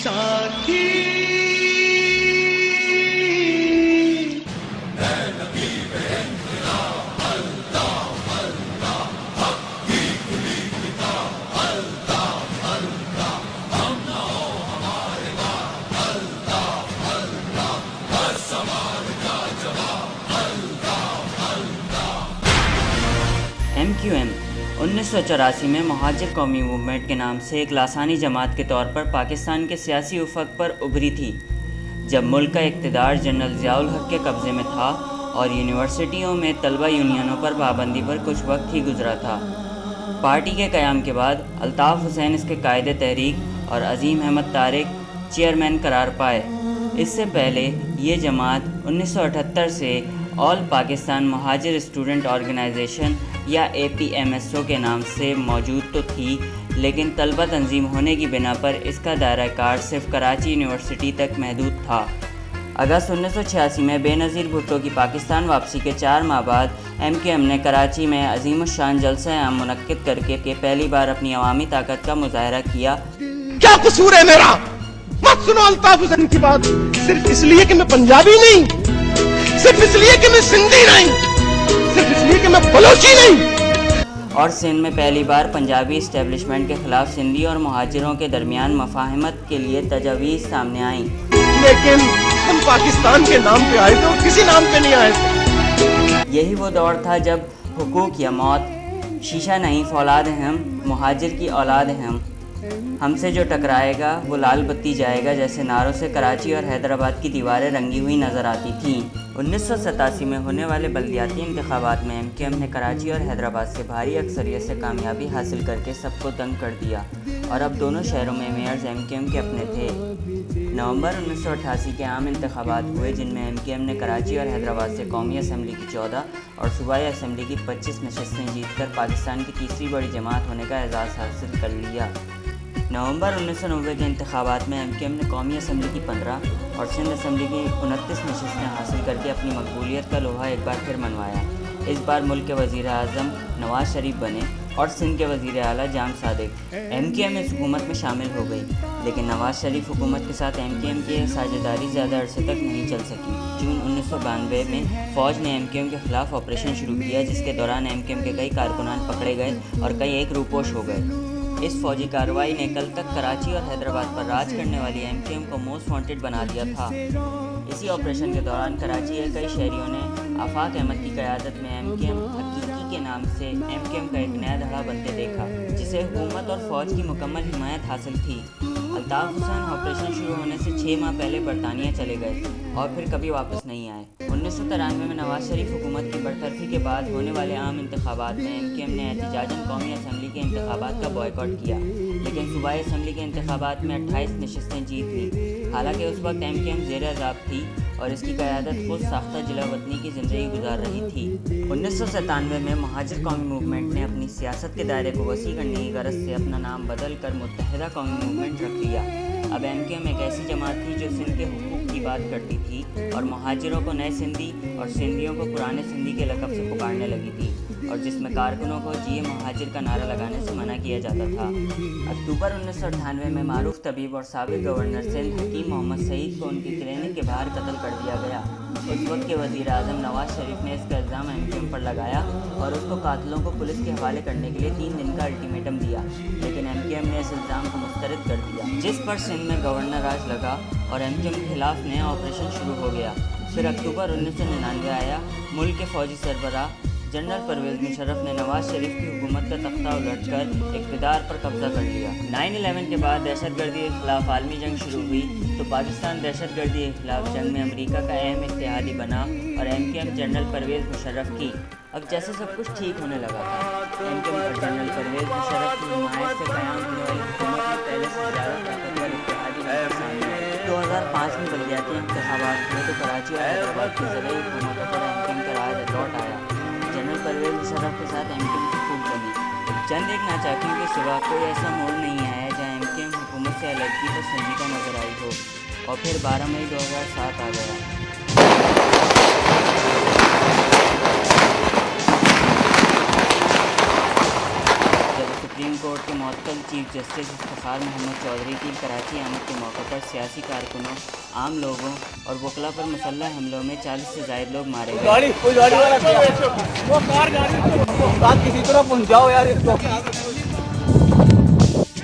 साथी MQM 1984 में Muhajir कौमी मूवमेंट के नाम से एक लासानी जमात के तौर पर पाकिस्तान के सियासी उफक पर उभरी थी, जब मुल्क का इक़्तिदार जनरल ज़ियाउल हक़ के कब्ज़े में था और यूनिवर्सिटियों में तलबा यूनियनों पर पाबंदी पर कुछ वक्त ही गुजरा था। पार्टी के क़याम के बाद अल्ताफ़ हुसैन इसके कायदे तहरीक और अज़ीम अहमद तारिक चेयरमैन करार पाए। इससे पहले ये जमात 1978 से all Pakistan Muhajir student organisation या APMSO के नाम से मौजूद तो थी, लेकिन तलबा तंजीम होने की बिना पर इसका दायरा कार सिर्फ कराची यूनिवर्सिटी तक महदूद था। अगस्त 1986 में बेनज़ीर भुट्टो की पाकिस्तान वापसी के 4 माह बाद MQM ने कराची में अज़ीमुश्शान जलसा आम मुनक्किद करके पहली बार अपनी अवामी ताकत का मुज़ाहरा किया। क्या कसूर है मेरा? मत सुनो अल्ताफ हुसैन की बात, सिर्फ इसलिए कि मैं पंजाबी नहीं, सिर्फ इसलिए कि मैं सिंधी नहीं, सिर्फ इसलिए कि मैं बलोची नहीं। और सिंध में पहली बार पंजाबी इस्टेब्लिशमेंट के खिलाफ सिंधी और मुहाजिरों के दरमियान मफाहमत के लिए तजावीज़ सामने आईं। लेकिन हम पाकिस्तान के नाम पे आए थे और किसी नाम पे नहीं आए थे। यही वो दौर था जब हुकूक या मौत, शीशा नहीं फौलाद है हम, मुहाजिर की औलाद है हमसे जो टकराएगा वो लाल बत्ती जाएगा जैसे नारों से कराची और हैदराबाद की दीवारें रंगी हुई नज़र आती थीं। 1987 में होने वाले बल्दियाती इंतखाबात में MQM ने कराची और हैदराबाद से भारी अक्सरियत से कामयाबी हासिल करके सबको तंग कर दिया और अब दोनों शहरों में मेयर्स MQM के अपने थे। नवंबर 1988 के आम इंतखाबात हुए, जिनमें MQM ने कराची और हैदराबाद से कौमी असम्बली की 14 और सूबाई असम्बली की 25 नशस्तें जीतकर पाकिस्तान की तीसरी बड़ी जमात होने का एजाज़ हासिल कर लिया। नवंबर 1990 के इंतखाबात में MQM ने कौमी असम्बली की 15 और सिंध असम्बली की 29 नशस्तें हासिल करके अपनी मकबूलियत का लोहा एक बार फिर मनवाया। इस बार मुल्क के वज़ीर आज़म नवाज़ शरीफ बने और सिंध के वज़ीर आला जाम सादिक। MQM इस हुकूमत में शामिल हो गई, लेकिन नवाज़ शरीफ हुकूमत के साथ MQM की साझेदारी ज़्यादा अरसे तक नहीं चल सकी। जून 1992 में फ़ौज ने MQM के ख़िलाफ़ ऑपरेशन शुरू किया, जिसके दौरान MQM के कई कारकुनान पकड़े गए और कई एक रूपोश हो गए। इस फौजी कार्रवाई ने कल तक कराची और हैदराबाद पर राज करने वाली MQM को मोस्ट वांटेड बना दिया था। इसी ऑपरेशन के दौरान कराची के कई शहरियों ने आफाक अहमद की क़यादत में MQM हकीकी के नाम से MQM का एक नया धड़ा बनते देखा, जिसे हुकूमत और फ़ौज की मुकम्मल हिमायत हासिल थी। अल्ताफ़ हुसैन ऑपरेशन शुरू होने से 6 माह पहले बरतानिया चले गए और फिर कभी वापस नहीं आए। 1993 में नवाज़ शरीफ हुकूमत की बरतरफी के बाद होने वाले आम इंतखाबात में MQM ने एहतिजाजन कौमी असम्बली के इंतखाबात का बॉयकॉट किया, लेकिन सूबाई असम्बली के इंतखाबात में 28 नशस्तें जीत लीं। हालांकि उस वक्त MQM ज़ेर अज़ाब थी और इसकी क़यादत खुद साख्ता जिला वतनी की ज़िंदगी गुजार रही थी। 1997 में महाजिर कौमी मूवमेंट ने अपनी सियासत के दायरे को वसी करने की गरज से अपना नाम बदल कर मुत्तहिदा कौमी मूवमेंट रख लिया। अब MQM एक ऐसी जमात थी जो सिंध के हुकूक की बात करती थी और महाजिरों को नए सिंधी और सिंधियों को पुराने सिंधी के लक़ब से पुकारने लगी थी, और जिसमें कारकुनों को जिए महाजिर का नारा लगाने से मना किया जाता था। अक्टूबर 1998 में मारूफ तबीब और साबिक़ गवर्नर सिंध हकीम मोहम्मद सईद को उनकी क्लिनिक के बाहर कत्ल कर दिया गया। उस वक्त के वज़ीर आज़म नवाज़ शरीफ ने इसका इल्ज़ाम MQM पर लगाया और उसको कातिलों को पुलिस के हवाले करने के लिए 3 दिन का अल्टीमेटम दिया, लेकिन MQM ने इस इल्ज़ाम को मुस्तरद कर दिया, जिस पर सिंध में गवर्नर राज लगा और MQM के खिलाफ नया ऑपरेशन शुरू हो गया। फिर अक्टूबर 1999 आया। मुल्क के फ़ौजी सरबराह जनरल परवेज़ मुशर्रफ ने नवाज़ शरीफ की हुकूमत का तख्ता उलटकर इक़्तिदार पर कब्ज़ा कर लिया। 9/11 के बाद दहशतगर्दी के ख़िलाफ़ आलमी जंग शुरू हुई तो पाकिस्तान दहशतगर्दी के ख़िलाफ़ जंग में अमेरिका का अहम इत्तेहादी बना और MQM जनरल परवेज़ मुशर्रफ की। अब जैसे सब कुछ ठीक होने लगा था, MQM और जनरल परवेज़ मुशर्रफ की हिमायत से क़याम होने वाली हुकूमत में पहले से ज़्यादा ताकतवर इत्तेहादी सामने आए। 2005 में बल्दियाती इंतखाबात हुए तो कराची और हैदराबाद की ज़रिए हुकूमतों पर MQM का राज लौट आया। जनरल परवेज़ मुशर्रफ के साथ MQM की खूब बनी। चंद एक नाचाकियों के सिवा कोई ऐसा मोड़ नहीं आया जहाँ MQM हुकूमत से अलगदी पर संजीदा नजर आई हो, और फिर 12 मई 2007 आ गया। जब سپریم کورٹ کے معطل چیف جسٹس افتخار محمد چودھری کی کراچی آمد کے موقع پر سیاسی کارکنوں، عام لوگوں اور وکلاء پر مسلح حملوں میں 40 سے زائد لوگ مارے گئے۔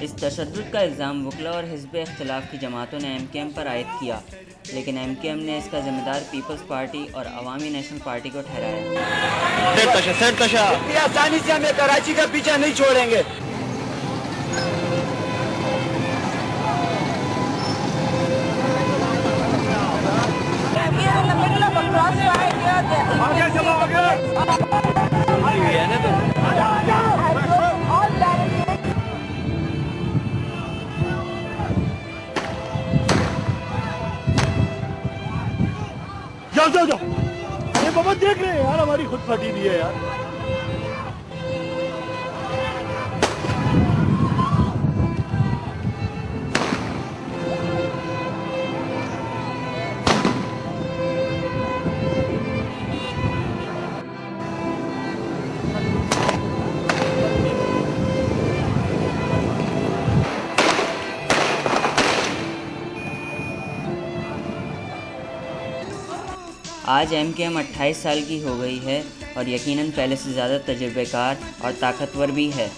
اس تشدد کا الزام وکلاء اور حزب اختلاف کی جماعتوں نے ایم کیو ایم پر عائد کیا، لیکن ایم کیو ایم نے اس کا ذمہ دار پیپلز پارٹی اور عوامی نیشنل پارٹی کو ٹھہرایا۔ اتنی آسانی سے ہمیں کراچی کا پیچھا نہیں چھوڑیں گے۔ جاؤ یہ بابا دیکھ رہے ہیں یار، ہماری خود پھٹی بھی ہے یار۔ آج ایم کیو ایم 28 سال کی ہو گئی ہے اور یقیناً پہلے سے زیادہ تجربہ کار اور طاقتور بھی ہے۔